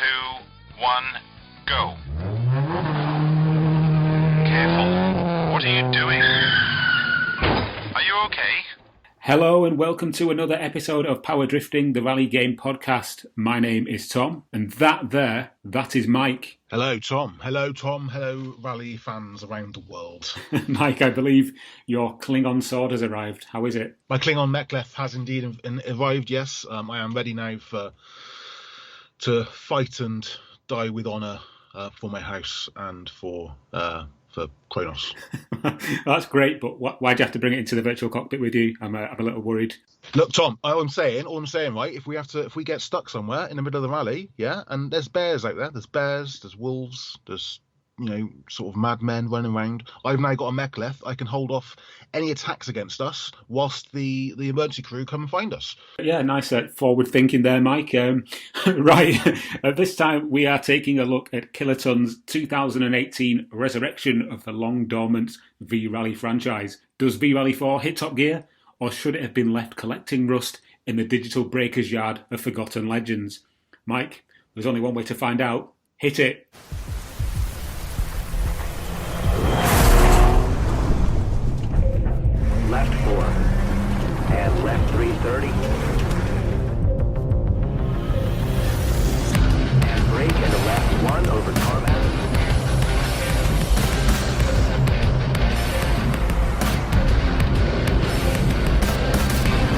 2, 1, go. Careful. What are you doing? Are you okay? Hello and welcome to another episode of Power Drifting, the Rally Game podcast. My name is Tom, and that is Mike. Hello, Tom. Hello, rally fans around the world. Mike, I believe your Klingon sword has arrived. How is it? My Klingon mek'leth has indeed arrived, yes. I am ready now to fight and die with honour for my house and for Kronos. That's great, but why'd you have to bring it into the virtual cockpit with you? I'm a little worried. Look, Tom, all I'm saying, right, if we get stuck somewhere in the middle of the rally, yeah, and there's bears out there, there's wolves, there's, sort of madmen running around. I've now got a mek'leth. I can hold off any attacks against us whilst the emergency crew come and find us. Yeah, nice forward thinking there, Mike. Right, at this time we are taking a look at Kilotonn's 2018 resurrection of the long dormant V-Rally franchise. Does V-Rally 4 hit top gear, or should it have been left collecting rust in the digital breakers yard of forgotten legends? Mike, there's only one way to find out. Hit it. Left 4 and left 330 and brake into left 1 over tarmac.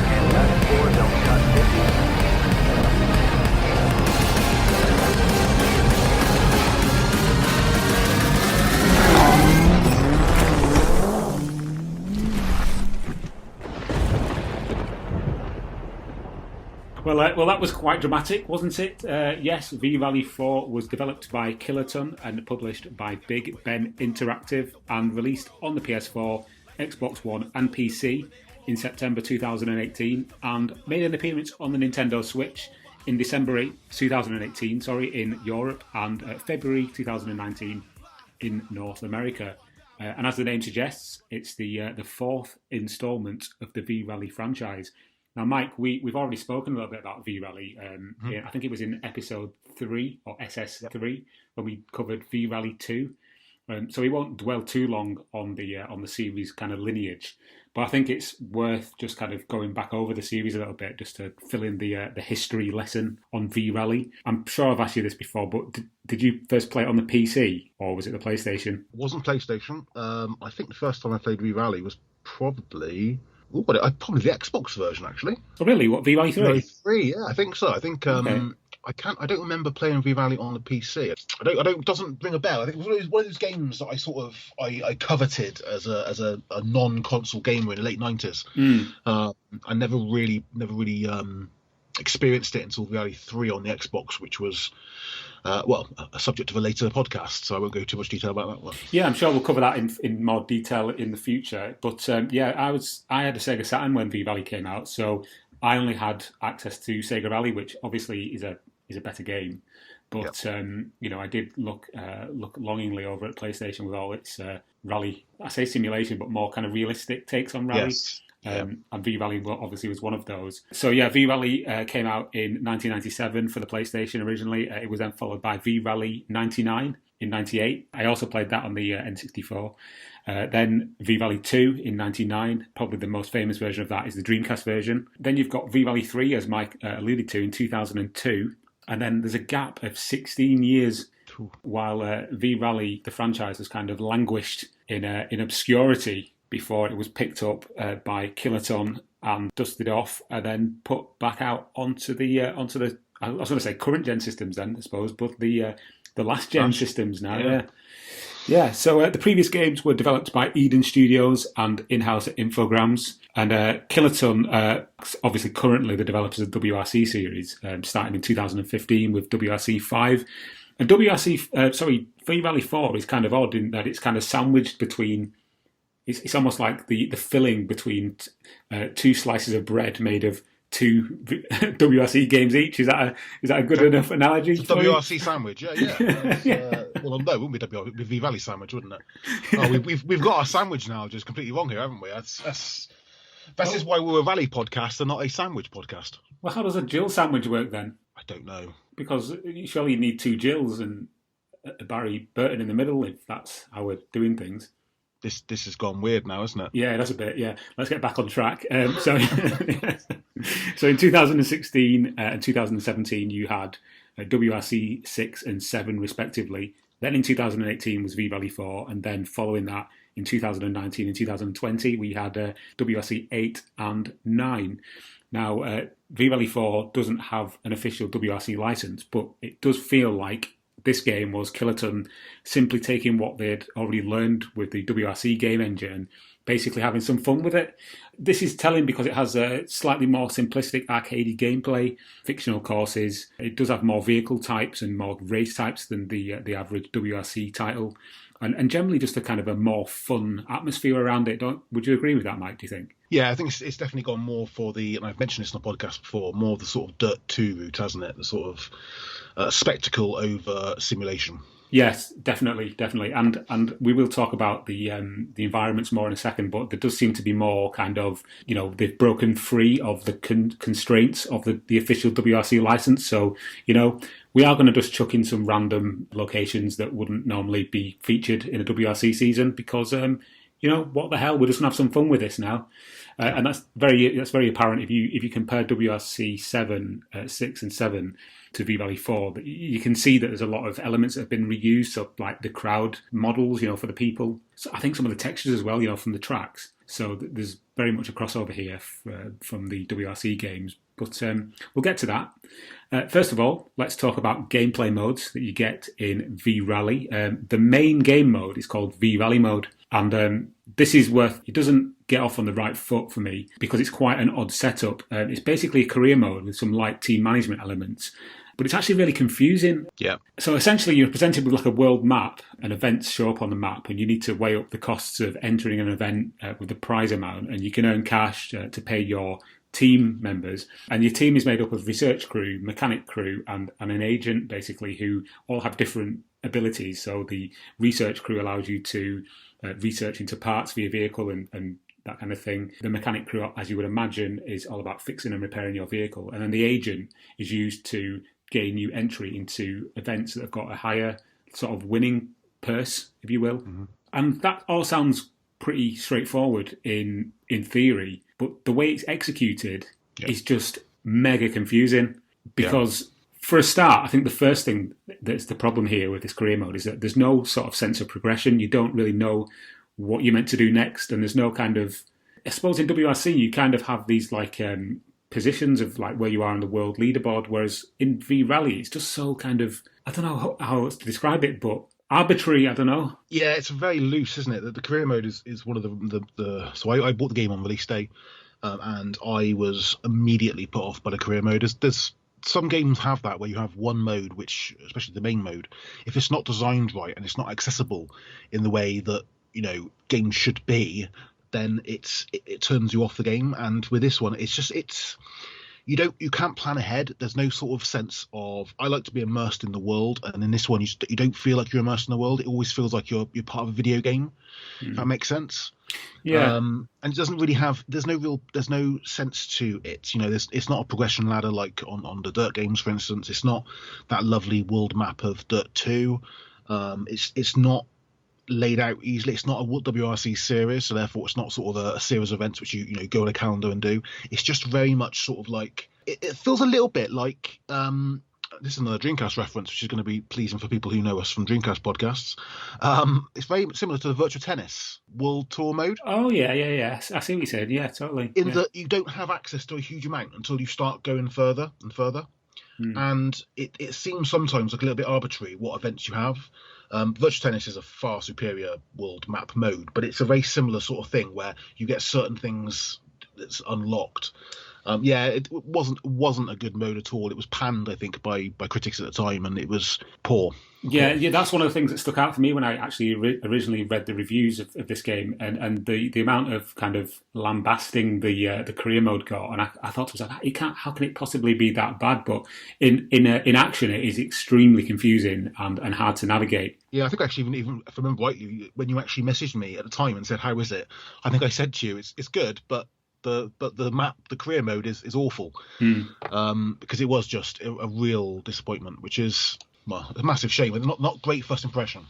And left 4 don't cut 50. Well, that was quite dramatic, wasn't it? Yes, V-Rally 4 was developed by Kylotonn and published by Big Ben Interactive and released on the PS4, Xbox One and PC in September 2018 and made an appearance on the Nintendo Switch in December 2018 in Europe and February 2019 in North America. And as the name suggests, it's the fourth instalment of the V-Rally franchise. Now, Mike, we've already spoken a little bit about V-Rally. I think it was in episode 3 or SS3 when we covered V-Rally 2. So we won't dwell too long on the series kind of lineage, but I think it's worth just kind of going back over the series a little bit just to fill in the history lesson on V-Rally. I'm sure I've asked you this before, but did you first play it on the PC or was it the PlayStation? It wasn't PlayStation. I think the first time I played V-Rally was probably the Xbox version, actually. Oh, really? What, V-Rally 3? V-Rally 3, yeah, I think so. I think okay. I don't remember playing V-Rally on the PC. It doesn't ring a bell. I think it was one of those games that I coveted as a non-console gamer in the late 90s. I never really experienced it until V-Rally 3 on the Xbox, which was a subject of a later podcast, so I won't go too much detail about that one. Yeah, I'm sure we'll cover that in more detail in the future. But I had a Sega Saturn when V-Rally came out, so I only had access to Sega Rally, which obviously is a better game. But I did look longingly over at PlayStation with all its rally. I say simulation, but more kind of realistic takes on rally. Yes. And V-Rally obviously was one of those. So yeah, V-Rally came out in 1997 for the PlayStation originally. It was then followed by V-Rally 99 in 98. I also played that on the N64. Then V-Rally 2 in 99. Probably the most famous version of that is the Dreamcast version. Then you've got V-Rally 3, as Mike alluded to, in 2002. And then there's a gap of 16 years while V-Rally, the franchise, has kind of languished in obscurity before it was picked up by Kylotonn and dusted off and then put back out onto the I was going to say current gen systems then, I suppose, but the last gen systems now. Yeah. So the previous games were developed by Eden Studios and in-house at Infogrames, and Kylotonn, obviously currently the developers of WRC series, starting in 2015 with WRC 5. And V-Rally 4 is kind of odd in that it's kind of sandwiched between. It's almost like the filling between two slices of bread made of two WRC games each. Is that a good enough analogy? It's a WRC sandwich, yeah. Well, no, it wouldn't be a V-Rally sandwich, wouldn't it? Oh, we've got our sandwich now just completely wrong here, haven't we? This is why we're a rally podcast and not a sandwich podcast. Well, how does a Jill sandwich work then? I don't know. Because surely you need two Jills and a Barry Burton in the middle if that's how we're doing things. This has gone weird now, isn't it? Yeah, that's a bit. Yeah, let's get back on track. So in 2016 and 2017, you had WRC 6 and 7 respectively. Then in 2018 was V-Rally 4, and then following that in 2019 and 2020 we had WRC 8 and 9. Now V-Rally 4 doesn't have an official WRC license, but it does feel like this game was Kylotonn simply taking what they'd already learned with the WRC game engine, basically having some fun with it. This is telling because it has a slightly more simplistic arcadey gameplay, fictional courses. It does have more vehicle types and more race types than the average WRC title, and generally just a kind of a more fun atmosphere around it. Would you agree with that, Mike, do you think? Yeah, I think it's definitely gone more for the, and I've mentioned this in the podcast before, more of the sort of Dirt 2 route, hasn't it? The sort of spectacle over simulation. Yes, definitely, and we will talk about the environments more in a second. But there does seem to be more kind of, they've broken free of the constraints of the official WRC license. So we are going to just chuck in some random locations that wouldn't normally be featured in a WRC season because what the hell, we're just going to have some fun with this now. And that's very apparent if you compare WRC 6 and 7 to V-Rally 4. You can see that there's a lot of elements that have been reused, so like the crowd models, for the people. So I think some of the textures as well, from the tracks. So there's very much a crossover here from the WRC games. But we'll get to that. First of all, let's talk about gameplay modes that you get in V-Rally. The main game mode is called V-Rally mode. And this is it doesn't get off on the right foot for me because it's quite an odd setup. It's basically a career mode with some light team management elements, but it's actually really confusing. Yeah. So essentially you're presented with like a world map and events show up on the map and you need to weigh up the costs of entering an event with the prize amount, and you can earn cash to pay your team members. And your team is made up of research crew, mechanic crew, and an agent, basically, who all have different abilities. So the research crew allows you to research into parts for your vehicle and that kind of thing. The mechanic crew, as you would imagine, is all about fixing and repairing your vehicle. And then the agent is used to gain you entry into events that have got a higher sort of winning purse, if you will. Mm-hmm. And that all sounds pretty straightforward in theory, but the way it's executed is just mega confusing because for a start, I think the first thing that's the problem here with this career mode is that there's no sort of sense of progression. You don't really know what you're meant to do next, and there's no kind of, I suppose in WRC you kind of have these like positions of like where you are on the world leaderboard, whereas in V-Rally it's just so kind of, I don't know how else to describe it, but arbitrary, I don't know. Yeah, it's very loose, isn't it? The career mode is one of the so I bought the game on release day, and I was immediately put off by the career mode. There's some games have that where you have one mode, which, especially the main mode, if it's not designed right and it's not accessible in the way that games should be, then it turns you off the game. And with this one, you can't plan ahead. There's no sort of sense of, I like to be immersed in the world, and in this one you don't feel like you're immersed in the world. It always feels like you're part of a video game. If that makes sense. Yeah. And it doesn't really have, there's no sense to it. It's not a progression ladder like on the Dirt games, for instance. It's not that lovely world map of Dirt 2. It's not laid out easily. It's not a WRC series, so therefore it's not sort of a series of events which you go on a calendar and do. It's just very much sort of like, it feels a little bit like this is another Dreamcast reference, which is going to be pleasing for people who know us from Dreamcast podcasts. It's very similar to the Virtua Tennis World Tour mode. Oh yeah. I see what you said. Yeah, totally. That you don't have access to a huge amount until you start going further and further. And it seems sometimes like a little bit arbitrary what events you have. Virtua Tennis is a far superior world map mode, but it's a very similar sort of thing where you get certain things that's unlocked. It wasn't a good mode at all. It was panned, I think, by critics at the time, and it was poor. Yeah, that's one of the things that stuck out for me when I actually originally read the reviews of this game, and the amount of kind of lambasting the career mode got, and I thought to myself, how can it possibly be that bad? But in action, it is extremely confusing and hard to navigate. Yeah, I think actually, even if I remember rightly, when you actually messaged me at the time and said, "How is it?" I think I said to you, "It's good, but but the map, the career mode is awful, because it was just a real disappointment, which is, well, a massive shame. Not great first impression.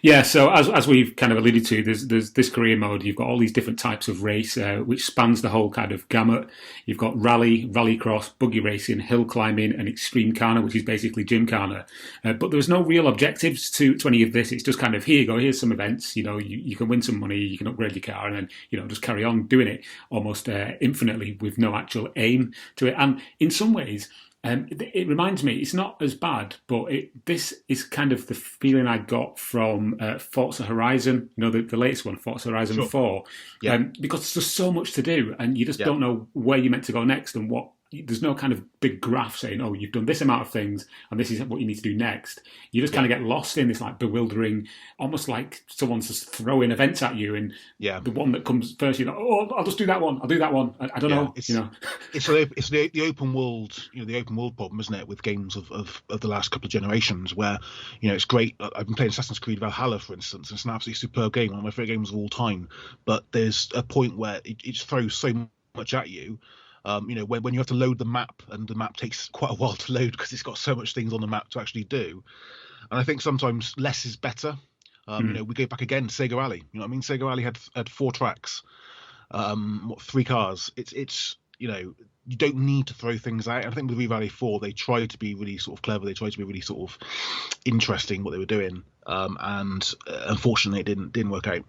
Yeah, so as we've kind of alluded to, there's this career mode. You've got all these different types of race, which spans the whole kind of gamut. You've got rallycross, buggy racing, hill climbing, and extreme carner, which is basically gymkhana. But there's no real objectives to any of this. It's just kind of, here you go, here's some events. You can win some money, you can upgrade your car, and then just carry on doing it almost infinitely with no actual aim to it. And in some ways, it reminds me, it's not as bad, but this is kind of the feeling I got from Forza Horizon, the latest one, Forza Horizon 4, because there's just so much to do, and you just don't know where you're meant to go next, and there's no kind of big graph saying, oh, you've done this amount of things, and this is what you need to do next. You just kind of get lost in this like bewildering, almost like someone's just throwing events at you, and the one that comes first, oh, I'll just do that one. I'll do that one. I don't know. It's the open world, the open world problem, isn't it, with games of the last couple of generations, where it's great. I've been playing Assassin's Creed Valhalla, for instance. And it's an absolutely superb game, one of my favorite games of all time. But there's a point where it just throws so much at you. When you have to load the map, and the map takes quite a while to load because it's got so much things on the map to actually do. And I think sometimes less is better. We go back again to Sega Rally. Sega Rally had 4 tracks, 3 cars. It's you don't need to throw things out. I think with Rally 4, they tried to be really sort of clever. They tried to be really sort of interesting what they were doing. And unfortunately, it didn't work out.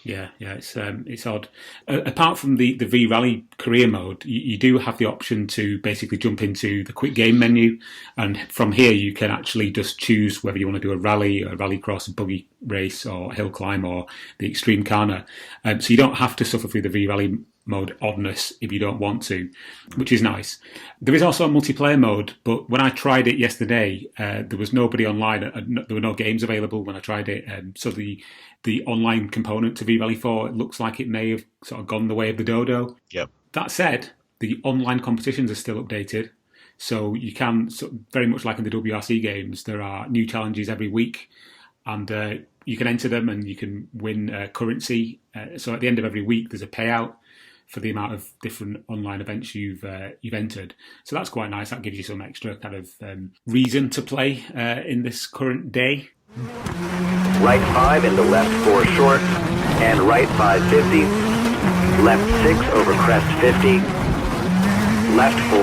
Yeah, it's odd. Apart from the V Rally career mode, you do have the option to basically jump into the quick game menu, and from here you can actually just choose whether you want to do a rally, a rallycross, a buggy race, or hill climb, or the extreme carner. So you don't have to suffer through the V Rally mode oddness if you don't want to, which is nice. There is also a multiplayer mode, but when I tried it yesterday, there was nobody online. There were no games available when I tried it. So the online component to V Rally 4, it looks like it may have sort of gone the way of the dodo. Yep. That said, the online competitions are still updated. So you can, very much like in the WRC games, there are new challenges every week, and you can enter them and you can win currency. So at the end of every week, there's a payout for the amount of different online events you've entered. So that's quite nice. That gives you some extra kind of reason to play in this current day. Right 5 into left 4 short, and right 550, left 6 over crest 50, left 4,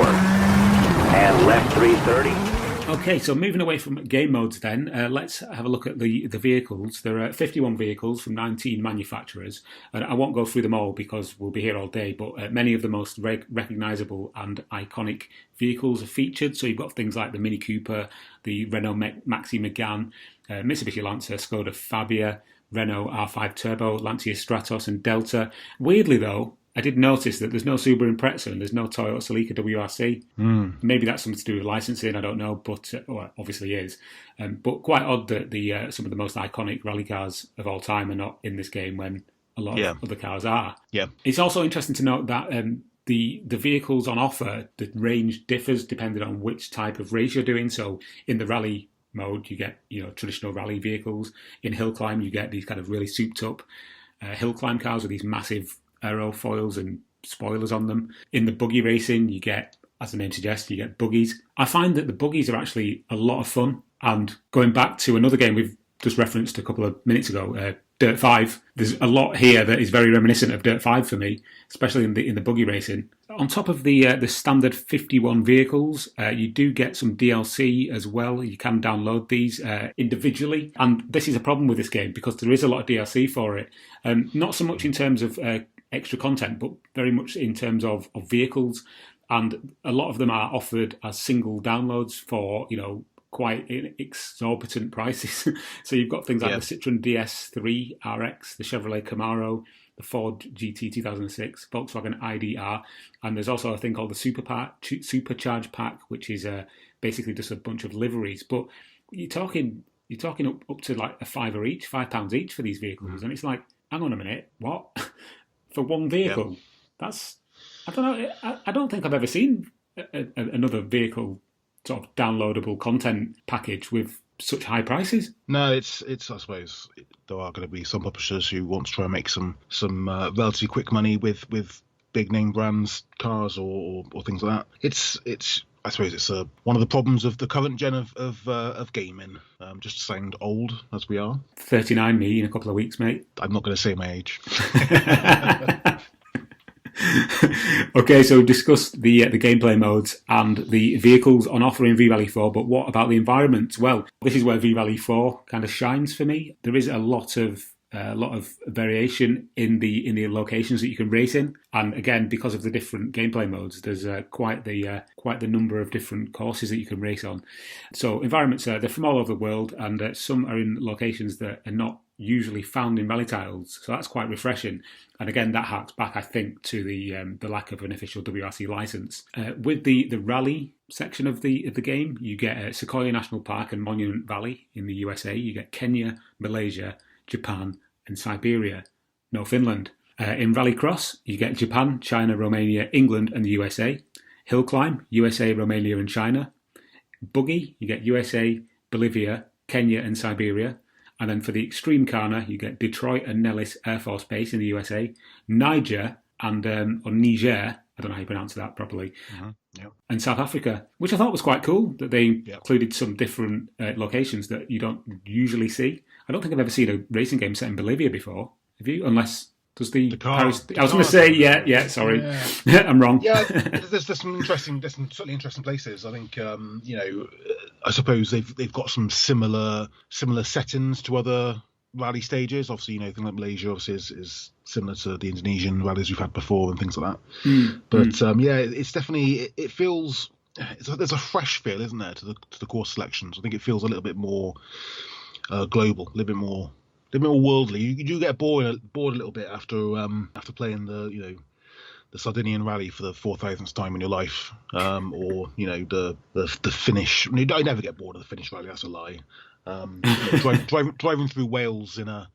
and left 330. Okay, so moving away from game modes then, let's have a look at the vehicles. There are 51 vehicles from 19 manufacturers, and I won't go through them all because we'll be here all day, but many of the most recognisable and iconic vehicles are featured. So you've got things like the Mini Cooper, the Renault Maxi Megane, Mitsubishi Lancer, Skoda Fabia, Renault R5 Turbo, Lancia Stratos and Delta. Weirdly though, I did notice that there's no Subaru Impreza and there's no Toyota Celica WRC. Maybe that's something to do with licensing, I don't know, but obviously is. But quite odd that some of the most iconic rally cars of all time are not in this game when a lot of other cars are. Yeah. It's also interesting to note that the vehicles on offer, the range differs depending on which type of race you're doing. So in the rally mode, you get traditional rally vehicles. In hill climb, you get these kind of really souped up hill climb cars with these massive aerofoils and spoilers on them. In the buggy racing, you get, as the name suggests, you get buggies. I find that the buggies are actually a lot of fun. And going back to another game we've just referenced a couple of minutes ago, Dirt 5, there's a lot here that is very reminiscent of Dirt 5 for me, especially in the buggy racing. On top of the standard 51 vehicles, you do get some DLC as well. You can download these individually. And this is a problem with this game because there is a lot of DLC for it. Not so much in terms of extra content, but very much in terms of vehicles. And a lot of them are offered as single downloads for, quite exorbitant prices. So you've got things like the Citroen DS3 RX, the Chevrolet Camaro, the Ford GT 2006, Volkswagen IDR, and there's also a thing called the Supercharge Pack, which is basically just a bunch of liveries. But you're talking up to like £5 each for these vehicles, and it's like, hang on a minute, what? For one vehicle? That's, I don't know. I don't think I've ever seen another vehicle sort of downloadable content package with such high prices. No, it's. I suppose there are going to be some publishers who want to try and make some relatively quick money with big name brands cars or things like that. It's I suppose it's one of the problems of the current gen of gaming. Just to sound old as we are. 39 me in a couple of weeks, mate. I'm not going to say my age. Okay, so discuss the gameplay modes and the vehicles on offer in V-Valley 4, but what about the environment? Well, this is where V-Valley 4 kind of shines for me. There is a lot of variation in the locations that you can race in, and again, because of the different gameplay modes, there's quite the number of different courses that you can race on. So environments, they're from all over the world, and some are in locations that are not usually found in rally tiles, so that's quite refreshing. And again, that harks back, I think, to the lack of an official WRC license. With the rally section of the game, you get Sequoia National Park and Monument Valley in the USA. You get Kenya, Malaysia, Japan, and Siberia. No Finland. In Rallycross, you get Japan, China, Romania, England, and the USA. Hill Climb, USA, Romania, and China. Buggy, you get USA, Bolivia, Kenya, and Siberia. And then for the Extreme Corner, you get Detroit and Nellis Air Force Base in the USA, Niger and or Niger, I don't know how you pronounce that properly, and South Africa, which I thought was quite cool, that they included some different locations that you don't usually see. I don't think I've ever seen a racing game set in Bolivia before. Have you? Unless... Does the Paris, I was going to say, sorry, I'm wrong. Yeah, there's some certainly interesting places. I think, I suppose they've got some similar settings to other rally stages. Obviously, things like Malaysia obviously is similar to the Indonesian rallies we've had before and things like that. It's definitely, it feels, there's a fresh feel, isn't there, to the course selections. I think it feels a little bit more global, a little bit more worldly. You do get bored a little bit after playing the Sardinian Rally for the 4,000th time in your life, or the Finnish. I never get bored of the Finnish Rally. That's a lie. Driving through Wales in a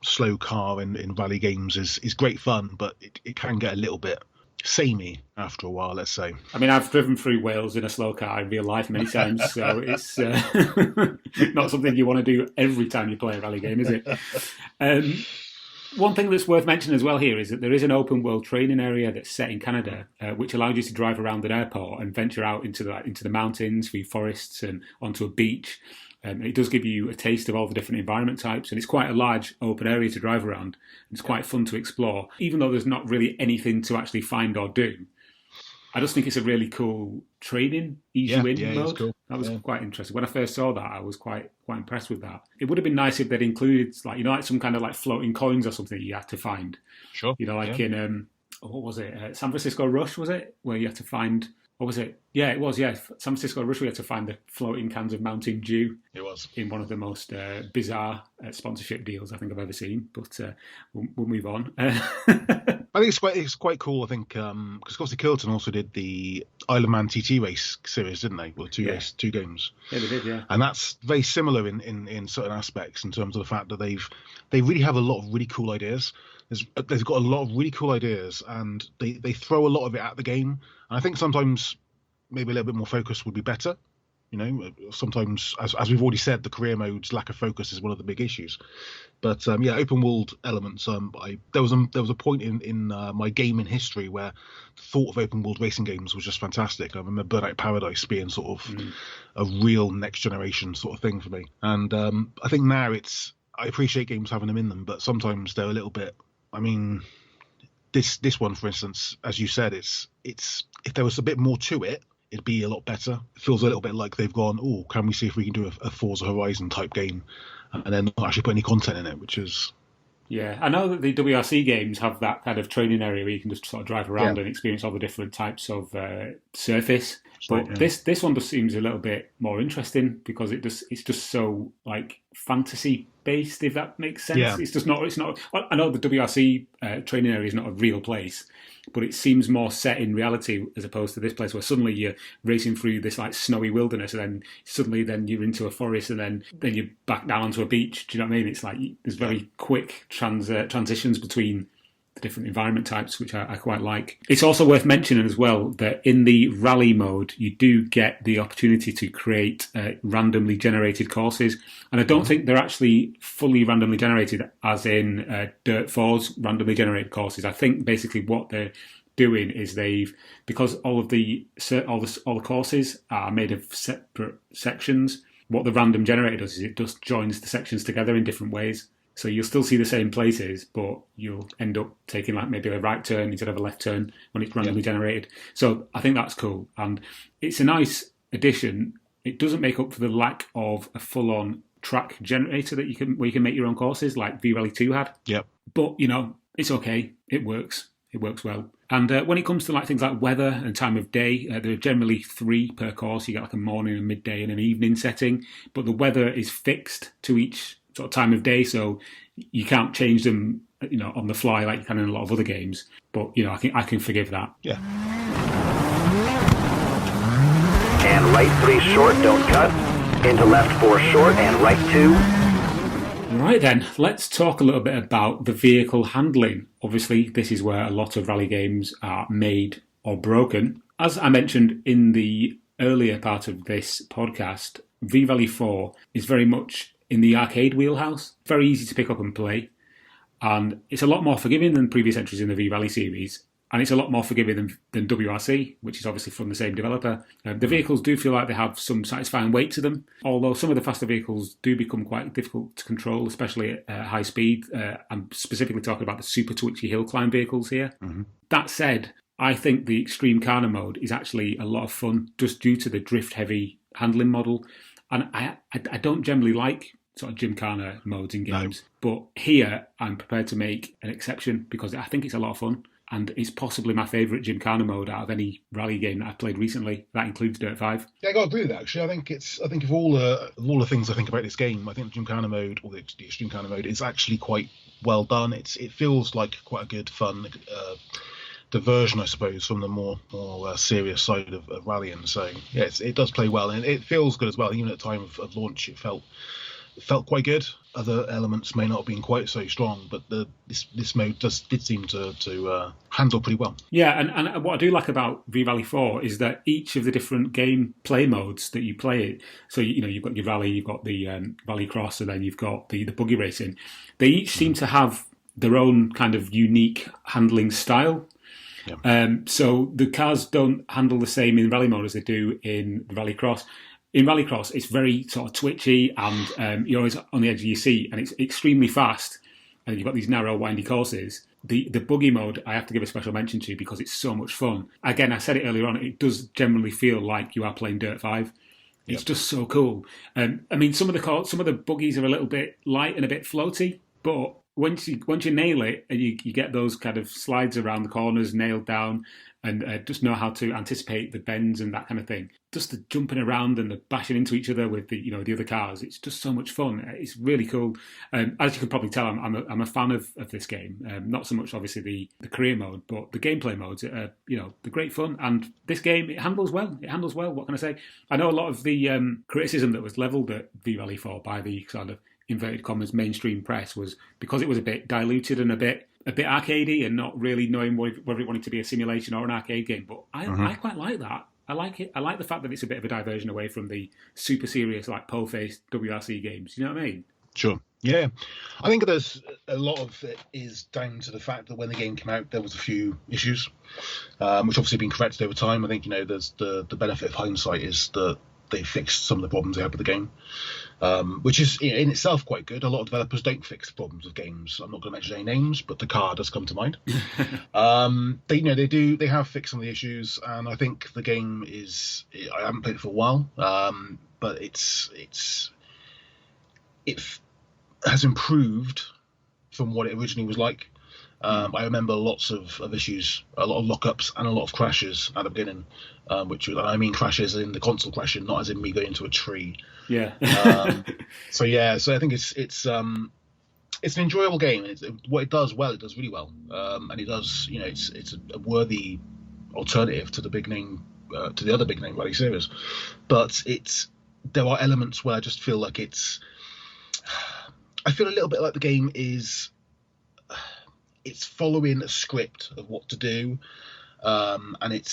slow car in rally games is great fun, but it can get a little bit samey after a while, let's say. I mean, I've driven through Wales in a slow car in real life many times, so it's not something you want to do every time you play a rally game, is it? One thing that's worth mentioning as well here is that there is an open world training area that's set in Canada, which allows you to drive around an airport and venture out into the mountains, through forests and onto a beach. It does give you a taste of all the different environment types, and it's quite a large open area to drive around. It's quite fun to explore, even though there's not really anything to actually find or do. I just think it's a really cool training, easy win mode. Cool. That was quite interesting. When I first saw that, I was quite impressed with that. It would have been nice if they'd included like some kind of floating coins or something you had to find. Sure. In what was it? San Francisco Rush, was it? Where you had to find... What was it? Yeah, it was, San Francisco Rush, we had to find the floating cans of Mountain Dew. It was. In one of the most bizarre sponsorship deals I think I've ever seen. But we'll move on. I think it's quite cool, I think, because obviously Kylotonn also did the Isle of Man TT race series, didn't they? Well, two games. Yeah, they did, yeah. And that's very similar in certain aspects in terms of the fact that they really have a lot of really cool ideas. They've got a lot of really cool ideas, and they throw a lot of it at the game. And I think sometimes maybe a little bit more focus would be better. Sometimes, as we've already said, the career mode's lack of focus is one of the big issues. But open world elements. There was a point in my gaming history where the thought of open world racing games was just fantastic. I remember Burnout Paradise being sort of a real next generation sort of thing for me. And I think now I appreciate games having them in them, but sometimes they're a little bit. I mean, this one, for instance, as you said, it's if there was a bit more to it, it'd be a lot better. It feels a little bit like they've gone, can we see if we can do a Forza Horizon type game, and then not actually put any content in it, which is... Yeah, I know that the WRC games have that kind of training area where you can just sort of drive around and experience all the different types of surface. But this one just seems a little bit more interesting because it's just so fantasy based, if that makes sense. Yeah. It's not. I know the WRC training area is not a real place, but it seems more set in reality as opposed to this place where suddenly you're racing through this snowy wilderness, and then suddenly you're into a forest, and then you're back down onto a beach. Do you know what I mean? It's there's very quick transitions between the different environment types, which I quite like. It's also worth mentioning as well that in the rally mode, you do get the opportunity to create randomly generated courses. And I don't think they're actually fully randomly generated, as in Dirt 4's randomly generated courses. I think basically what they're doing is because all the courses are made of separate sections. What the random generator does is it just joins the sections together in different ways. So you'll still see the same places, but you'll end up taking like maybe a right turn instead of a left turn when it's randomly generated. So I think that's cool. And it's a nice addition. It doesn't make up for the lack of a full-on track generator where you can make your own courses like V-Rally 2 had. Yep. But, it's okay. It works. It works well. And when it comes to like things like weather and time of day, there are generally 3 per course. You get like a morning, a midday, and an evening setting. But the weather is fixed to each sort of time of day, so you can't change them, on the fly like you can in a lot of other games. But I can forgive that. Yeah. And right 3 short, don't cut. Into left 4 short and right 2. Right then, let's talk a little bit about the vehicle handling. Obviously, this is where a lot of rally games are made or broken. As I mentioned in the earlier part of this podcast, V-Rally 4 is very much in the arcade wheelhouse. Very easy to pick up and play. And it's a lot more forgiving than previous entries in the V-Rally series. And it's a lot more forgiving than WRC, which is obviously from the same developer. The vehicles do feel like they have some satisfying weight to them, although some of the faster vehicles do become quite difficult to control, especially at high speed. I'm specifically talking about the super twitchy hill climb vehicles here. Mm-hmm. That said, I think the Extreme Carner mode is actually a lot of fun, just due to the drift-heavy handling model. And I don't generally like sort of Gymkhana modes in games, but here I'm prepared to make an exception because I think it's a lot of fun. And it's possibly my favourite Gymkhana mode out of any rally game that I've played recently. That includes Dirt 5. Yeah, I got to agree with that. Actually, I think of all the things I think about this game, I think the Gymkhana mode or the Extreme Carner mode is actually quite well done. It feels like quite a good fun diversion, I suppose, from the more serious side of rallying. So yeah, it does play well, and it feels good as well. Even at the time of launch, it felt quite good. Other elements may not have been quite so strong, but this mode did seem to handle pretty well. Yeah, and what I do like about V-Rally 4 is that each of the different game play modes that you play it, so you've got your rally, you've got the rally cross, and then you've got the buggy racing. They each seem to have their own kind of unique handling style. Yeah. So the cars don't handle the same in rally mode as they do in the rally cross. In Rallycross, it's very sort of twitchy and you're always on the edge of your seat and it's extremely fast and you've got these narrow, windy courses. The buggy mode, I have to give a special mention to because it's so much fun. Again, I said it earlier on, it does generally feel like you are playing Dirt 5. It's just so cool. I mean, some of the buggies are a little bit light and a bit floaty, but once you nail it and you get those kind of slides around the corners nailed down and just know how to anticipate the bends and that kind of thing, just the jumping around and the bashing into each other with the other cars, it's just so much fun. It's really cool. As you can probably tell, I'm a fan of this game. Not so much obviously the career mode, but the gameplay modes. They're great fun. And this game, it handles well. What can I say? I know a lot of the criticism that was levelled at V-Rally 4 by the sort of inverted commas mainstream press was because it was a bit diluted and a bit arcadey and not really knowing whether it wanted to be a simulation or an arcade game. But I quite like that. I like it. I like the fact that it's a bit of a diversion away from the super serious, like pole-faced WRC games. You know what I mean? Sure. Yeah. I think there's a lot of it is down to the fact that when the game came out, there was a few issues, which obviously have been corrected over time. I think, there's the benefit of hindsight is that they fixed some of the problems they had with the game, which is in itself quite good. A lot of developers don't fix problems with games. I'm not going to mention any names, but the car does come to mind. They have fixed some of the issues, and I think the game is. I haven't played it for a while, but it has improved from what it originally was like. I remember lots of issues, a lot of lockups and a lot of crashes at the beginning, I mean crashes in the console crashing, not as in me going into a tree. Yeah. So I think it's an enjoyable game. What it does well, it does really well, and it does. It's a worthy alternative to the big name, to the other big name rally series, but there are elements where I just feel like I feel a little bit like the game is. it's following a script of what to do, and it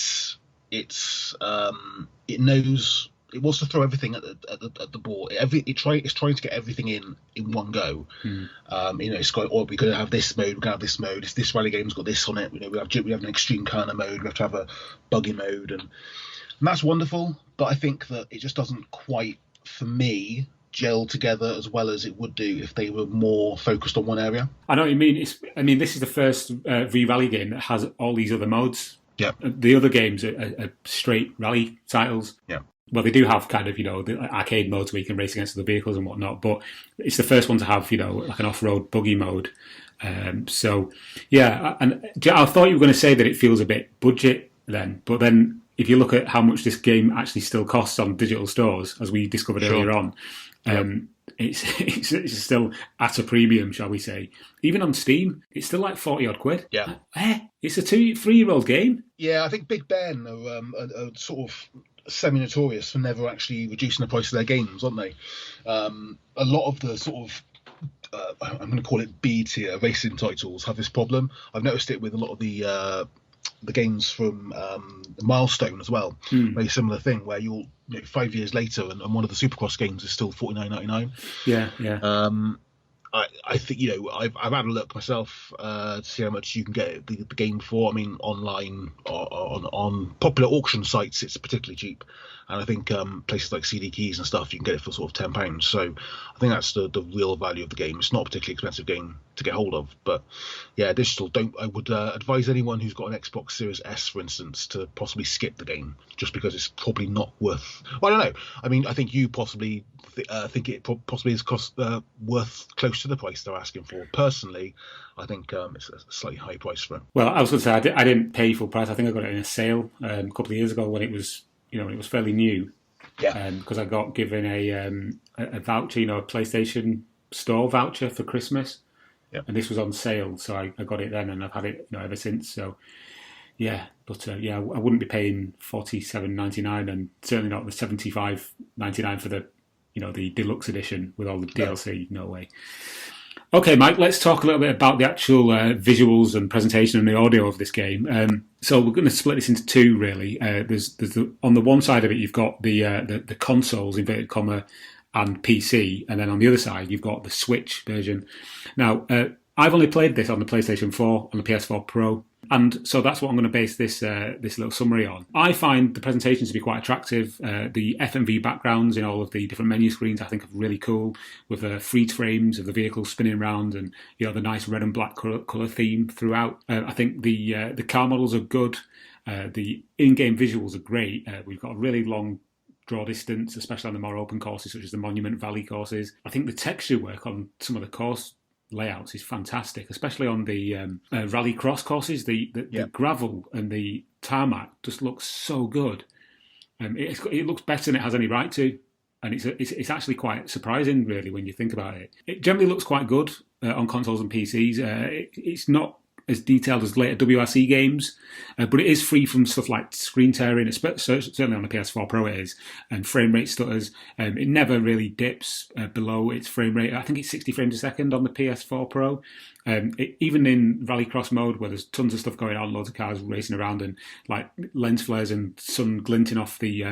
knows. It wants to throw everything at the board. It's trying to get everything in one go. It's got. Or we're going to have this mode. We're going to have this mode. This rally game's got this on it. We have an extreme Kerner mode. We have to have a buggy mode, and that's wonderful. But I think that it just doesn't quite, for me, gel together as well as it would do if they were more focused on one area. I know what you mean. This is the first V-Rally game that has all these other modes. Yeah. The other games are straight rally titles. Yeah. Well, they do have kind of, the arcade modes where you can race against other vehicles and whatnot, but it's the first one to have, like an off-road buggy mode. So, yeah, and I thought you were going to say that it feels a bit budget then, but then if you look at how much this game actually still costs on digital stores, as we discovered earlier on, it's still at a premium, shall we say. Even on Steam, it's still like 40-odd quid. Yeah. It's a 3-year-old game. Yeah, I think Big Ben are sort of semi-notorious for never actually reducing the price of their games, aren't they? A lot of the sort of I'm going to call it B-tier racing titles have this problem. I've noticed it with a lot of the games from Milestone as well. Very similar thing where 5 years later and one of the Supercross games is still $49.99. Yeah. I think I've had a look myself to see how much you can get the game for. I mean, online or on popular auction sites, it's particularly cheap, and I think places like CD Keys and stuff, you can get it for sort of £10. So I think that's the real value of the game. It's not a particularly expensive game to get hold of, but yeah, digital. I would advise anyone who's got an Xbox Series S, for instance, to possibly skip the game just because it's probably not worth. Well, I don't know. I mean, I think you possibly think it possibly is worth close to the price they're asking for. Personally, I think it's a slightly high price for it. Well, I was going to say I didn't pay full price. I think I got it in a sale a couple of years ago when it was it was fairly new. Yeah. Because I got given a voucher, a PlayStation Store voucher for Christmas. Yeah. And this was on sale, so I got it then, and I've had it ever since. So yeah, but I wouldn't be paying $47.99, and certainly not the $75.99 for the the deluxe edition with all the DLC. No way. Okay, Mike, let's talk a little bit about the actual visuals and presentation and the audio of this game. So we're going to split this into two, really. There's on the one side of it, you've got the consoles, inverted comma, and PC, and then on the other side, you've got the Switch version. Now, I've only played this on the PlayStation 4, on the PS4 Pro, and so that's what I'm going to base this little summary on. I find the presentations to be quite attractive. The FMV backgrounds in all of the different menu screens I think are really cool, with freeze frames of the vehicles spinning around and the nice red and black colour theme throughout. I think the car models are good. The in-game visuals are great. We've got a really long draw distance, especially on the more open courses such as the Monument Valley courses. I think the texture work on some of the course layouts is fantastic, especially on the rally cross courses. The gravel and the tarmac just looks so good. It looks better than it has any right to, and it's actually quite surprising, really, when you think about it. It generally looks quite good on consoles and PCs. It's not as detailed as later WRC games, but it is free from stuff like screen tearing, certainly on the PS4 Pro it is, and frame rate stutters. It never really dips below its frame rate. I think it's 60 frames a second on the PS4 Pro. Even in rallycross mode, where there's tons of stuff going on, loads of cars racing around and like lens flares and sun glinting off the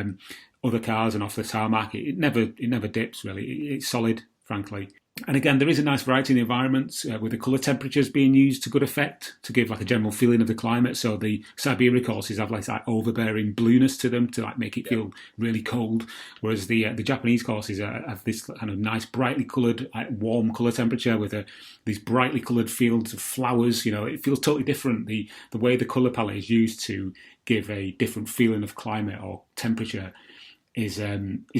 other cars and off the tarmac, it never dips, really. It's solid, frankly. And again, there is a nice variety in the environments, with the colour temperatures being used to good effect to give like a general feeling of the climate. So the Siberia courses have like overbearing blueness to them to like make it feel really cold, whereas the Japanese courses have this kind of nice brightly coloured, warm colour temperature with these brightly coloured fields of flowers. It feels totally different. The way the colour palette is used to give a different feeling of climate or temperature is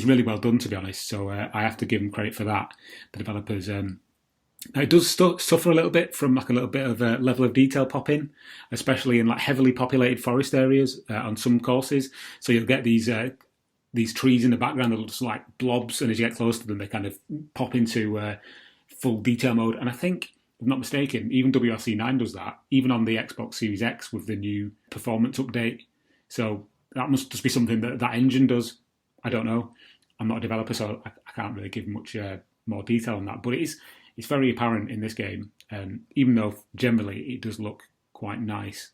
really well done, to be honest. So I have to give them credit for that, the developers. It does suffer a little bit from like a little bit of a level of detail pop-in, especially in like heavily populated forest areas on some courses. So you'll get these trees in the background that look just like blobs, and as you get close to them, they kind of pop into full detail mode. And I think, if I'm not mistaken, even WRC 9 does that, even on the Xbox Series X with the new performance update. So that must just be something that engine does. I don't know. I'm not a developer, so I can't really give much more detail on that. But it's very apparent in this game. even though generally it does look quite nice.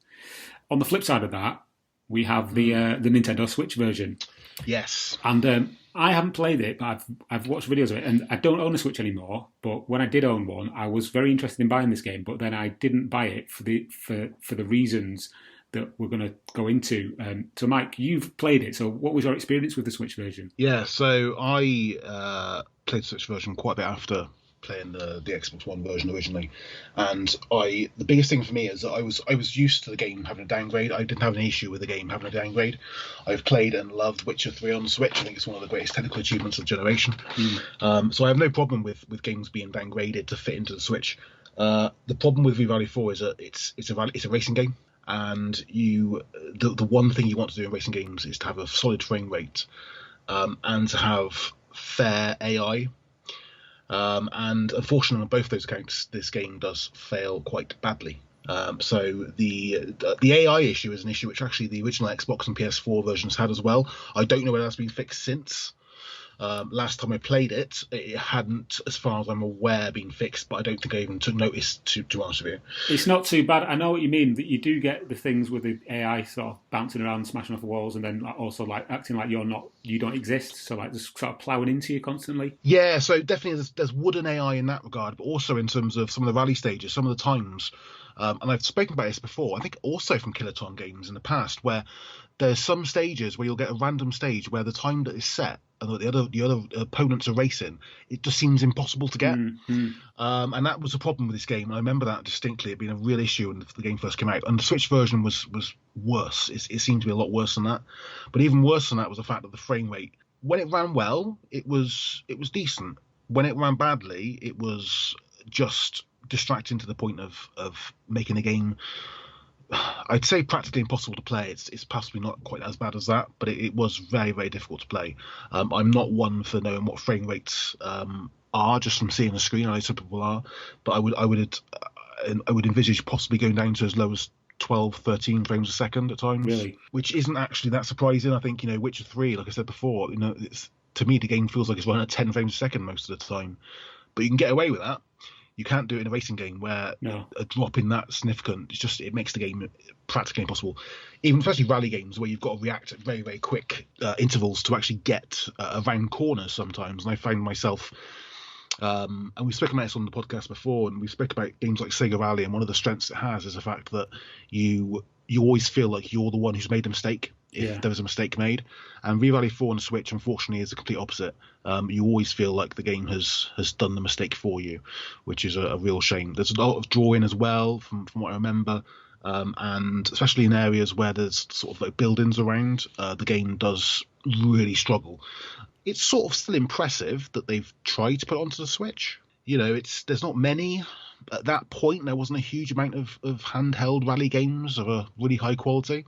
On the flip side of that, we have the Nintendo Switch version. Yes. And I haven't played it, but I've watched videos of it, and I don't own a Switch anymore. But when I did own one, I was very interested in buying this game, but then I didn't buy it for the reasons that we're going to go into. So, Mike, you've played it. So, what was your experience with the Switch version? Yeah, so I played the Switch version quite a bit after playing the Xbox One version originally, and the biggest thing for me is that I was used to the game having a downgrade. I didn't have an issue with the game having a downgrade. I've played and loved Witcher 3 on the Switch. I think it's one of the greatest technical achievements of the generation. So I have no problem with games being downgraded to fit into the Switch. The problem with V-Valley 4 is that it's a racing game, and the one thing you want to do in racing games is to have a solid frame rate, and to have fair AI. And unfortunately, on both those accounts, this game does fail quite badly. So the AI issue is an issue which actually the original Xbox and PS4 versions had as well. I don't know whether that's been fixed since. Last time I played it, it hadn't, as far as I'm aware, been fixed, but I don't think I even took notice, to be honest with you. It's not too bad. I know what you mean, that you do get the things with the AI sort of bouncing around, smashing off the walls, and then also like acting like you don't exist, so like just sort of ploughing into you constantly. Yeah, so definitely there's wooden AI in that regard, but also in terms of some of the rally stages, some of the times, and I've spoken about this before, I think also from Kylotonn games in the past, where there's some stages where you'll get a random stage where the time that is set and that the other opponents are racing, it just seems impossible to get. And that was a problem with this game. I remember that distinctly. It being a real issue when the game first came out. And the Switch version was worse. It seemed to be a lot worse than that. But even worse than that was the fact that the frame rate, when it ran well, it was decent. When it ran badly, it was just distracting to the point of making the game, I'd say, practically impossible to play. It's possibly not quite as bad as that, but it was very, very difficult to play. I'm not one for knowing what frame rates are just from seeing the screen. I know some people are, but I would envisage possibly going down to as low as 12, 13 frames a second at times. Really? Which isn't actually that surprising. I think, Witcher 3, like I said before, to me the game feels like it's running at 10 frames a second most of the time. But you can get away with that. You can't do it in a racing game where a drop in that significant, it makes the game practically impossible. Even especially rally games where you've got to react at very, very quick intervals to actually get around corners sometimes. And I find myself, and we've spoken about this on the podcast before, and we've spoken about games like Sega Rally, and one of the strengths it has is the fact that you always feel like you're the one who's made a mistake if there was a mistake made. And V-Valley 4 on the Switch, unfortunately, is the complete opposite. You always feel like the game has done the mistake for you, which is a real shame. There's a lot of drawing as well, from what I remember, and especially in areas where there's sort of like buildings around, the game does really struggle. It's sort of still impressive that they've tried to put it onto the Switch. There's not many. At that point, there wasn't a huge amount of handheld rally games of a really high quality.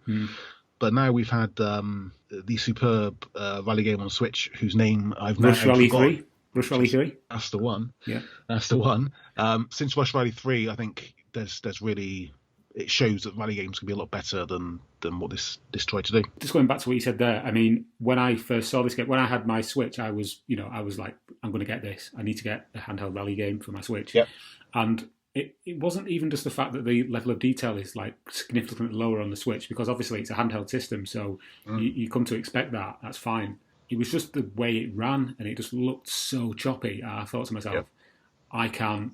But now we've had the superb rally game on Switch, whose name I've now forgotten. Rush Rally 3? That's the one. Yeah. That's the one. Since Rush Rally 3, I think there's really... It shows that rally games can be a lot better than what this tried to do. Just going back to what you said there, I mean, when I first saw this game, when I had my Switch, I was like, I'm going to get this. I need to get a handheld rally game for my Switch. Yep. And it wasn't even just the fact that the level of detail is like significantly lower on the Switch, because obviously it's a handheld system, so you come to expect that. That's fine. It was just the way it ran, and it just looked so choppy. I thought to myself, I can't.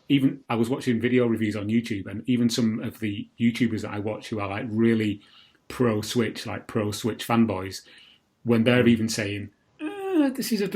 Even I was watching video reviews on YouTube, and even some of the YouTubers that I watch who are like really pro Switch fanboys, when they're even saying, this is a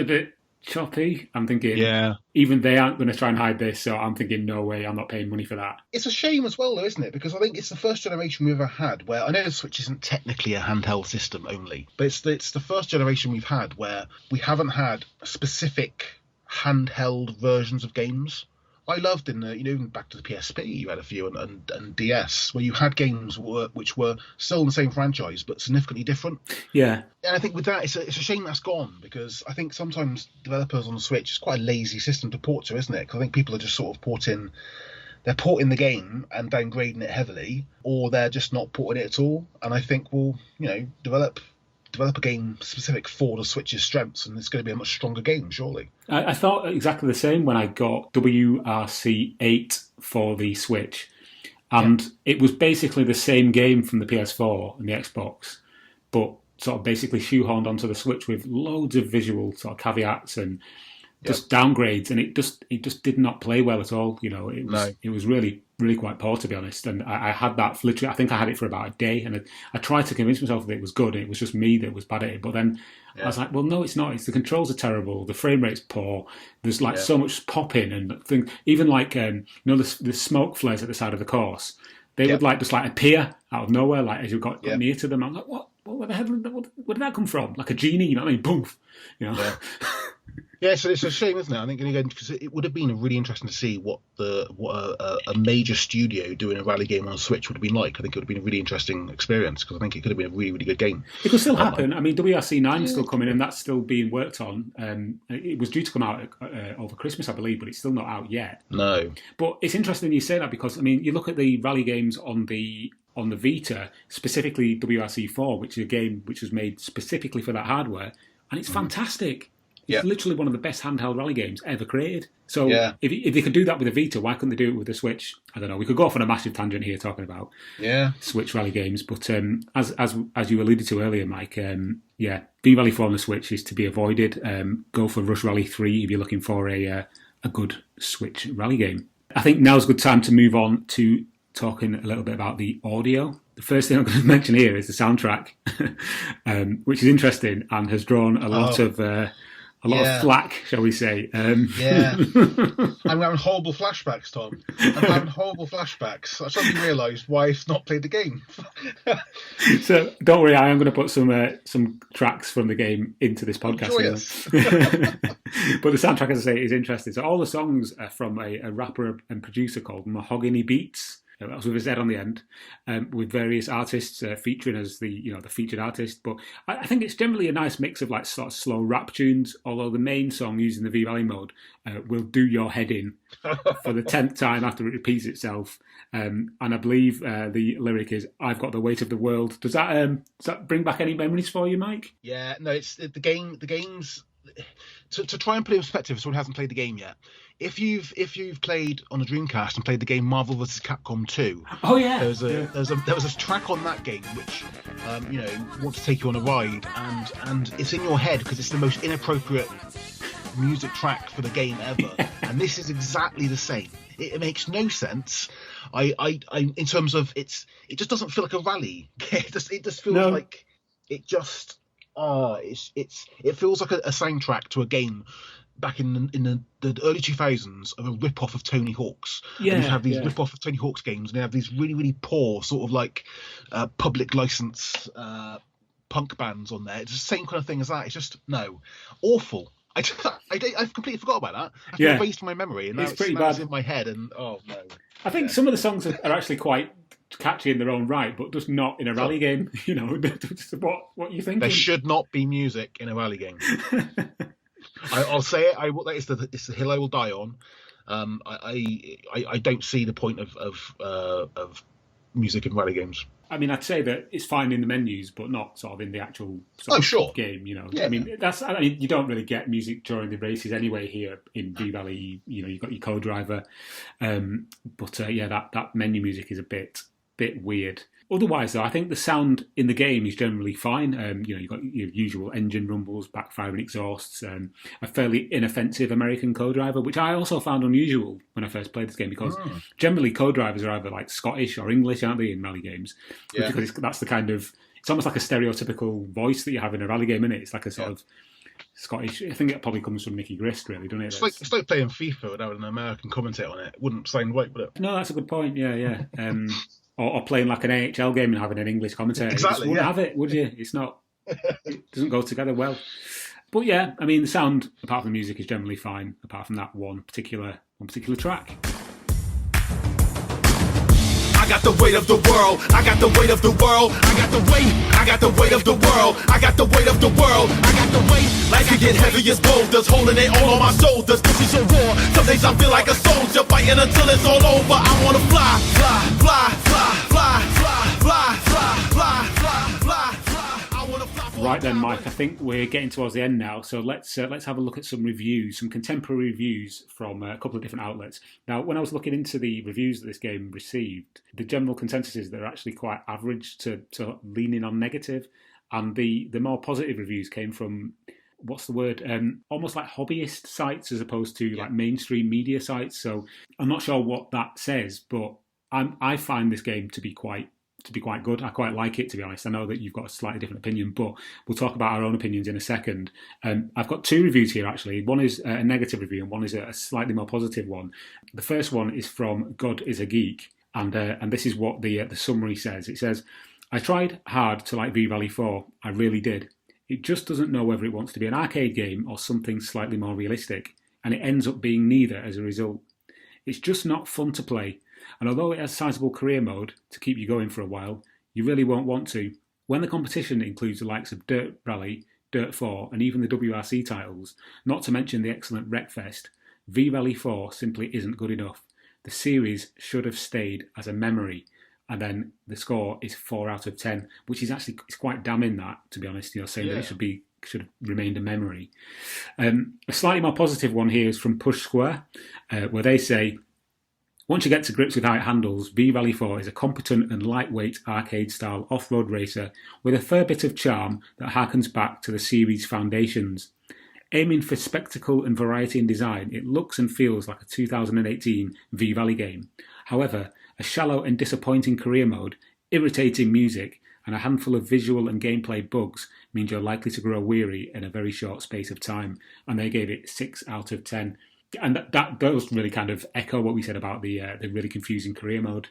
bit choppy, I'm thinking, even they aren't going to try and hide this, so I'm thinking, no way, I'm not paying money for that. It's a shame as well, though, isn't it? Because I think it's the first generation we've ever had where, I know the Switch isn't technically a handheld system only, but it's the first generation we've had where we haven't had specific handheld versions of games. I loved even back to the PSP, you had a few, and DS, where you had games which were still in the same franchise but significantly different. Yeah. And I think with that, it's a shame that's gone, because I think sometimes developers on the Switch, it's quite a lazy system to port to, isn't it? Because I think people are just sort of porting the game and downgrading it heavily, or they're just not porting it at all. And I think, develop develop a game specific for the Switch's strengths, and it's going to be a much stronger game, surely. I thought exactly the same when I got WRC 8 for the Switch. And it was basically the same game from the PS4 and the Xbox, but sort of basically shoehorned onto the Switch with loads of visual sort of caveats and just downgrades, and it just did not play well at all. You know, it was really, really quite poor, to be honest. And I had that literally, I think I had it for about a day, and I tried to convince myself that it was good. It was just me that was bad at it. But then I was like, well, no, it's not. It's the controls are terrible. The frame rate's poor. There's like so much popping and things. Even like the smoke flares at the side of the course. They would like just like appear out of nowhere, like as you got near to them. I'm like, what? Where the hell? Where did that come from? Like a genie, you know what I mean? Poof, you know. Yeah. Yeah, so it's a shame, isn't it? I think because it would have been really interesting to see what a major studio doing a rally game on a Switch would have been like. I think it would have been a really interesting experience, because I think it could have been a really, really good game. It could still happen. I mean, WRC 9 is still coming, and that's still being worked on. It was due to come out over Christmas, I believe, but it's still not out yet. No. But it's interesting you say that, because I mean, you look at the rally games on the Vita, specifically WRC 4, which is a game which was made specifically for that hardware, and it's fantastic. It's literally one of the best handheld rally games ever created. So if they could do that with a Vita, why couldn't they do it with the Switch? I don't know. We could go off on a massive tangent here talking about Switch rally games. But as you alluded to earlier, Mike, V-Rally 4 on the Switch is to be avoided. Go for Rush Rally 3 if you're looking for a good Switch rally game. I think now's a good time to move on to talking a little bit about the audio. The first thing I'm going to mention here is the soundtrack, which is interesting and has drawn a lot of flack, shall we say. I'm having horrible flashbacks, Tom. I'm having horrible flashbacks. I suddenly realised why I've not played the game. So don't worry, I am going to put some tracks from the game into this podcast. But the soundtrack, as I say, is interesting. So all the songs are from a rapper and producer called Mahogany Beats. That was with a Z on the end, with various artists featuring as the featured artist. But I think it's generally a nice mix of like sort of slow rap tunes. Although the main song using the V-Valley mode will do your head in for the 10th time after it repeats itself. And I believe the lyric is "I've got the weight of the world." Does that bring back any memories for you, Mike? Yeah, no, it's the game. The game's to try and put it in perspective for someone who hasn't played the game yet. If you've played on a Dreamcast and played the game Marvel vs. Capcom 2, there was a track on that game which wants to take you on a ride, and it's in your head because it's the most inappropriate music track for the game ever. And this is exactly the same. It makes no sense. I in terms of it just doesn't feel like a rally. It just feels like it just it feels like a soundtrack to a game back in the early 2000s of a rip-off of Tony Hawk's. And you have these rip-off of Tony Hawk's games, and they have these really, really poor sort of like public license punk bands on there. It's the same kind of thing as that. It's just, awful. I've completely forgot about that. I've erased my memory, and now it's pretty bad in my head, and I think some of the songs are actually quite catchy in their own right, but just not in a rally game. You know, what you think? There should not be music in a rally game. I'll say it. It's the hill I will die on. I don't see the point of music in rally games. I mean, I'd say that it's fine in the menus, but not sort of in the actual game. You know, I mean, you don't really get music during the races anyway here in V-Valley. You know, you've got your co-driver, but that menu music is a bit weird. Otherwise, though, I think the sound in the game is generally fine. You've got your usual engine rumbles, backfiring exhausts, a fairly inoffensive American co-driver, which I also found unusual when I first played this game, because generally co-drivers are either like Scottish or English, aren't they, in rally games? Yeah. Because that's the kind of, it's almost like a stereotypical voice that you have in a rally game, isn't it? It's like a sort of Scottish. I think it probably comes from Nicky Grist, really, doesn't it? It's like playing FIFA without an American commentator on it. It wouldn't sound right, would it? No, that's a good point. Yeah. Or playing like an AHL game and having an English commentator. Exactly, you just wouldn't have it, would you? It's not. It doesn't go together well. But yeah, I mean, the sound, apart from the music, is generally fine. Apart from that one particular track. I got the weight of the world. I got the weight of the world. I got the weight. I got the weight of the world. I got the weight of the world. I got the weight. Life can get heavy as boulders, holding it all on my shoulders. This is your war. Some days I feel like a soldier, fighting until it's all over. I wanna fly, fly, fly, fly, fly, fly, fly, fly, fly, fly, fly. I wanna fly. Right then, Mike, I think we're getting towards the end now, so let's have a look at some reviews, some contemporary reviews from a couple of different outlets. Now, when I was looking into the reviews that this game received, the general consensus is they're actually quite average to leaning on negative, and the more positive reviews came from, what's the word, almost like hobbyist sites as opposed to like mainstream media sites. So I'm not sure what that says, but I find this game to be quite good. I quite like it, to be honest. I know that you've got a slightly different opinion, but we'll talk about our own opinions in a second. I've got two reviews here, actually. One is a negative review and one is a slightly more positive one. The first one is from God is a Geek, and this is what the summary says. It says, I tried hard to like V-Valley 4. I really did. It just doesn't know whether it wants to be an arcade game or something slightly more realistic, and it ends up being neither as a result. It's just not fun to play, and although it has sizable career mode to keep you going for a while, you really won't want to. When the competition includes the likes of Dirt Rally, Dirt 4, and even the WRC titles, not to mention the excellent Wreckfest, V-Valley 4 simply isn't good enough. The series should have stayed as a memory. And then the score is 4 out of 10, which is actually it's quite damning, that, to be honest. You're saying that it should have remained a memory. A slightly more positive one here is from Push Square, where they say, once you get to grips with how it handles, V-Valley 4 is a competent and lightweight arcade-style off-road racer with a fair bit of charm that harkens back to the series' foundations. Aiming for spectacle and variety in design, it looks and feels like a 2018 V-Valley game. However, a shallow and disappointing career mode, irritating music, and a handful of visual and gameplay bugs means you're likely to grow weary in a very short space of time. And they gave it 6 out of 10. And that does really kind of echo what we said about the really confusing career mode.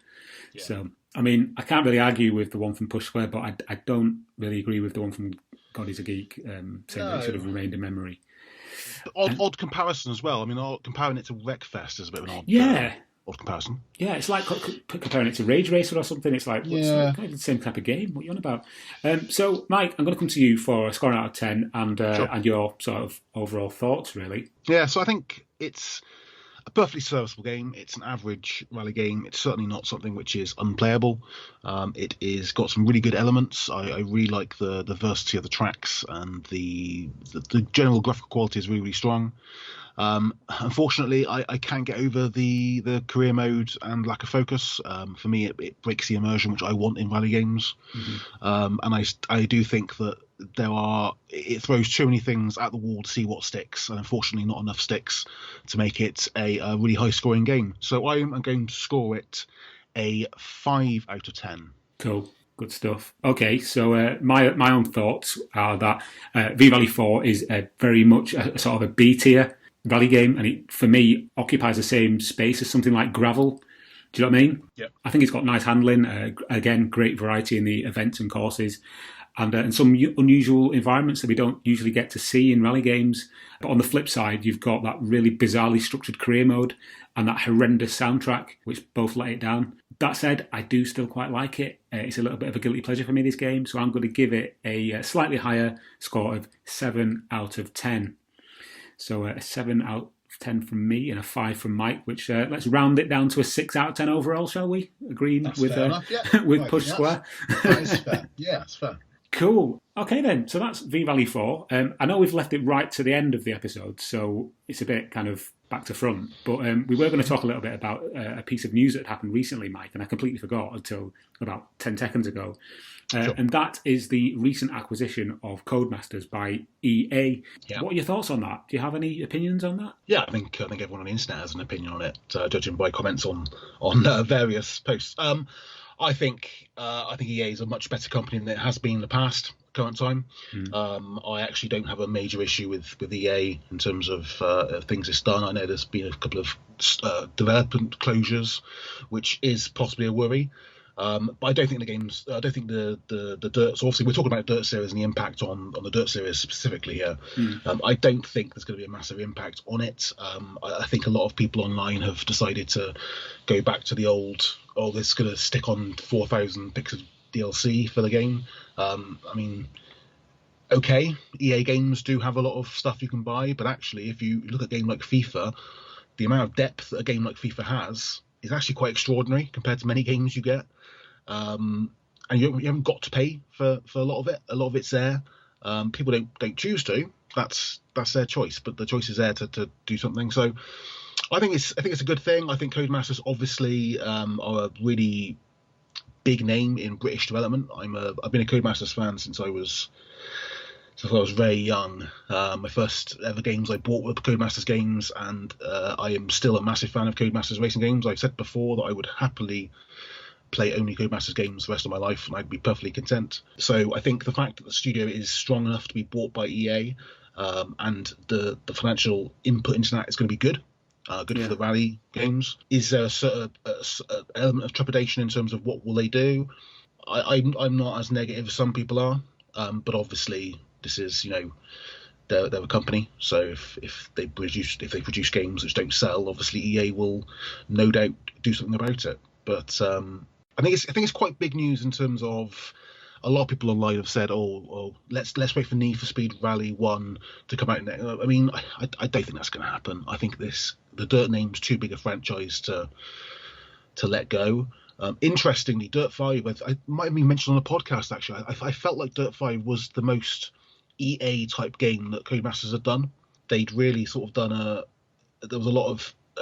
Yeah. So, I mean, I can't really argue with the one from Push Square, but I don't really agree with the one from God is a Geek, saying that it should have remained a memory. Odd comparison as well. I mean, comparing it to Wreckfest is a bit of an odd comparison. Yeah, it's like comparing it to Rage Racer or something. It's like, kind of the same type of game. What are you on about? So, Mike, I'm going to come to you for a score out of 10 and your sort of overall thoughts, really. Yeah, so I think it's a perfectly serviceable game. It's an average rally game. It's certainly not something which is unplayable. It is got some really good elements. I really like the diversity of the tracks, and the general graphical quality is really, really strong. Unfortunately, I can't get over the career mode and lack of focus. For me, it breaks the immersion which I want in rally games. Mm-hmm. And I do think that it throws too many things at the wall to see what sticks, and unfortunately not enough sticks to make it a really high scoring game. So I am going to score it a 5 out of 10. Cool. Good stuff. Okay, so my own thoughts are that V-Valley 4 is very much a sort of a B tier rally game, and it, for me, occupies the same space as something like Gravel. Do you know what I mean? Yeah. I think it's got nice handling, again, great variety in the events and courses, and some unusual environments that we don't usually get to see in rally games. But on the flip side, you've got that really bizarrely structured career mode and that horrendous soundtrack, which both let it down. That said, I do still quite like it. It's a little bit of a guilty pleasure for me, this game, so I'm going to give it a slightly higher score of 7 out of 10. So a 7 out of 10 from me and a 5 from Mike, which let's round it down to a 6 out of 10 overall, shall we? Agreeing with Push Square? That's fair. Yeah, that's fair. Cool. Okay then, so that's V-Valley 4. I know we've left it right to the end of the episode, so it's a bit kind of back to front, but we were going to talk a little bit about a piece of news that happened recently, Mike, and I completely forgot until about 10 seconds ago. Sure. And that is the recent acquisition of Codemasters by EA. Yeah. What are your thoughts on that? Do you have any opinions on that? Yeah, I think everyone on the internet has an opinion on it, judging by comments on various posts. I think EA is a much better company than it has been in the past, current time. I actually don't have a major issue with EA in terms of things it's done. I know there's been a couple of development closures, which is possibly a worry. But I don't think the games. I don't think the Dirt. So obviously, we're talking about Dirt Series and the impact on the Dirt Series specifically here. I don't think there's going to be a massive impact on it. I think a lot of people online have decided to go back to the old. Oh, this is going to stick on 4,000 pixel DLC for the game. I mean, okay, EA games do have a lot of stuff you can buy, but actually, if you look at a game like FIFA, the amount of depth that a game like FIFA has is actually quite extraordinary compared to many games you get. And you haven't got to pay for a lot of it. A lot of it's there. People don't choose to. That's their choice, but the choice is there to do something. So I think it's a good thing. I think Codemasters obviously are a really big name in British development. I've been a Codemasters fan since I was very young. My first ever games I bought were Codemasters games, and I am still a massive fan of Codemasters racing games. I've said before that I would happily play only Codemasters games the rest of my life, and I'd be perfectly content. So I think the fact that the studio is strong enough to be bought by EA, and the financial input into that is going to be good. For the rally games. Is there a certain element of trepidation in terms of what will they do? I'm not as negative as some people are, but obviously this is, they're a company, so if they produce games which don't sell, obviously EA will no doubt do something about it. But I think it's quite big news in terms of a lot of people online have said, oh, let's wait for Need for Speed Rally 1 to come out next. I mean, I don't think that's going to happen. I think the Dirt name's too big a franchise to let go. Interestingly, Dirt 5, I might have been mentioned on a podcast actually. I felt like Dirt 5 was the most EA type game that Codemasters had done. They'd really sort of done there was a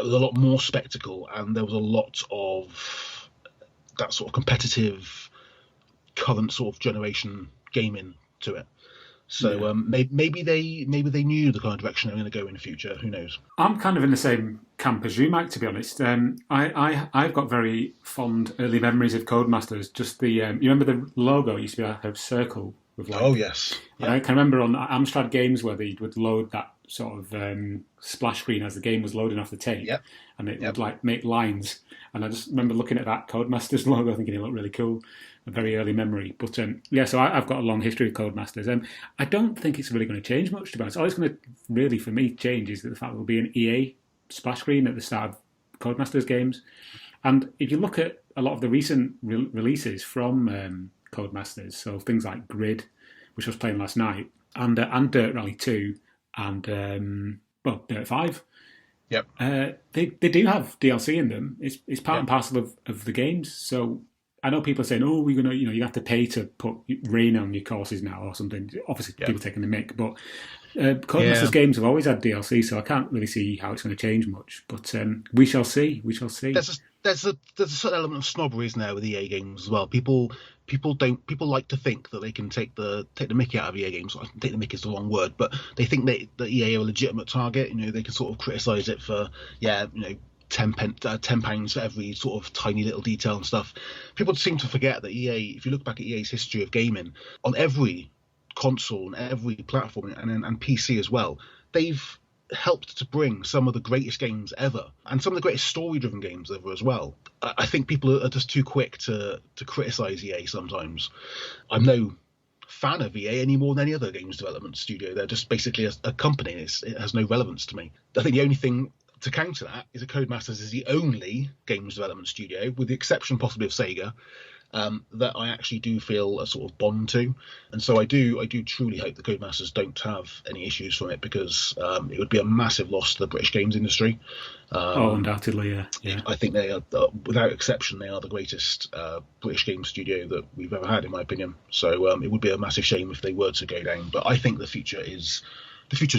lot more spectacle, and there was a lot of that sort of competitive current sort of generation gaming to it. So maybe they knew the kind of direction they're going to go in the future. Who knows? I'm kind of in the same camp as you, Mike, to be honest. I've got very fond early memories of Codemasters. Just the you remember the logo used to be like a circle with like. Oh yes. Yeah. I can remember on Amstrad games where they would load that sort of splash screen as the game was loading off the tape, and it would like make lines. And I just remember looking at that Codemasters logo, thinking it looked really cool. A very early memory. But so I've got a long history of Codemasters. I don't think it's really going to change much, to be honest. All it's going to really, for me, change is the fact there will be an EA splash screen at the start of Codemasters games. And if you look at a lot of the recent releases from Codemasters, so things like Grid, which I was playing last night, and Dirt Rally 2, and Dirt 5, they do have DLC in them. It's part and parcel of the games. So I know people are saying, "Oh, we're gonna, you have to pay to put rain on your courses now or something." Obviously, people taking the mick, but Codemasters games have always had DLC, so I can't really see how it's going to change much. But we shall see. We shall see. There's a certain element of snobbery, isn't there, with EA games as well. People like to think that they can take the mickey out of EA games. I think the mickey is the wrong word, but they think that EA are a legitimate target. They can sort of criticise it for £10 for every sort of tiny little detail and stuff. People seem to forget that EA, if you look back at EA's history of gaming, on every console and every platform and PC as well, they've helped to bring some of the greatest games ever, and some of the greatest story-driven games ever as well. I think people are just too quick to criticise EA sometimes. I'm no fan of EA any more than any other games development studio. They're just basically a company. It has no relevance to me. I think the only thing to counter that is that Codemasters is the only games development studio, with the exception possibly of Sega, that I actually do feel a sort of bond to. And so I do truly hope the Codemasters don't have any issues from it, because it would be a massive loss to the British games industry. Undoubtedly, yeah. I think they are, without exception, they are the greatest British game studio that we've ever had, in my opinion. So it would be a massive shame if they were to go down. But I think the future's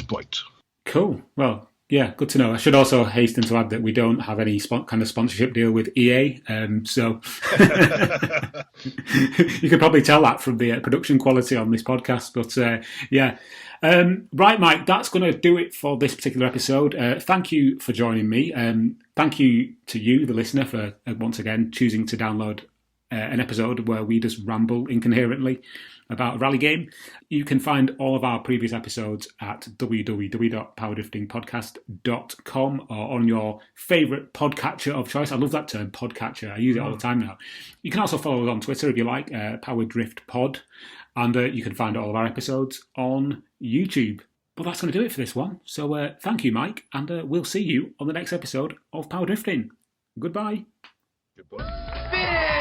bright. Cool. Well, yeah, good to know. I should also hasten to add that we don't have any kind of sponsorship deal with EA, so you could probably tell that from the production quality on this podcast. But right, Mike, that's going to do it for this particular episode. Thank you for joining me. Thank you to you, the listener, for once again choosing to download an episode where we just ramble incoherently about a rally game. You can find all of our previous episodes at www.powerdriftingpodcast.com or on your favourite podcatcher of choice. I love that term, podcatcher. I use it all the time now. You can also follow us on Twitter if you like, PowerDriftPod, and you can find all of our episodes on YouTube. But that's going to do it for this one. So thank you, Mike, and we'll see you on the next episode of Power Drifting. Goodbye. Goodbye.